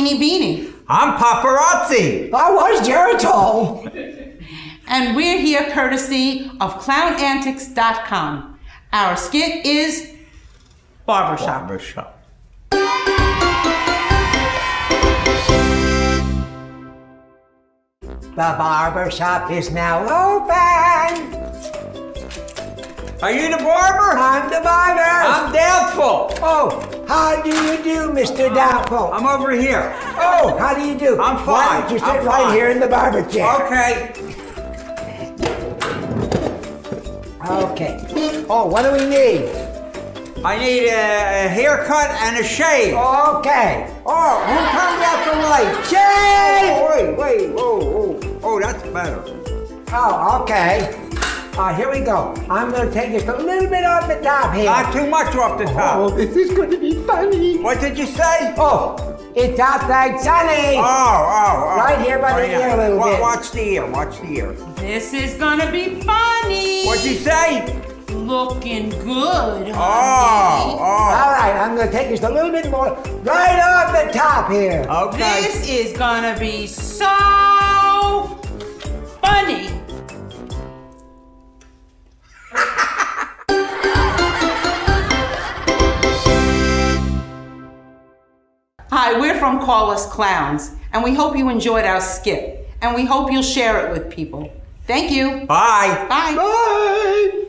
Beanie Beanie. I'm Paparazzi. I was Geritol. And we're here courtesy of ClownAntics.com. Our skit is Barber Shop. Barber Shop. The barber shop is now open. Are you the barber? I'm the barber. I'm Doubtful. Oh, how do you do, Mr. Doubtful? I'm over here. Oh, how do you do? I'm fine. Why don't you sit I'm right fine. here in the barber chair? Okay. Okay. Oh, what do we need? I need a haircut and a shave. Okay. Oh, who turned out the light? Shave! Wait. Oh, that's better. Oh, okay. Here we go. I'm going to take just a little bit off the top here. Not too much off the top. Oh, this is going to be funny. What did you say? Oh, it's outside sunny. Oh. Right here by the ear a little bit. Watch the ear. This is gonna be funny. What'd you say? Looking good, honey. Oh. All right, I'm going to take just a little bit more right off the top here. Okay. This is gonna be so funny. Hi, we're from Call Us Clowns, and we hope you enjoyed our skit, and we hope you'll share it with people. Thank you. Bye. Bye. Bye.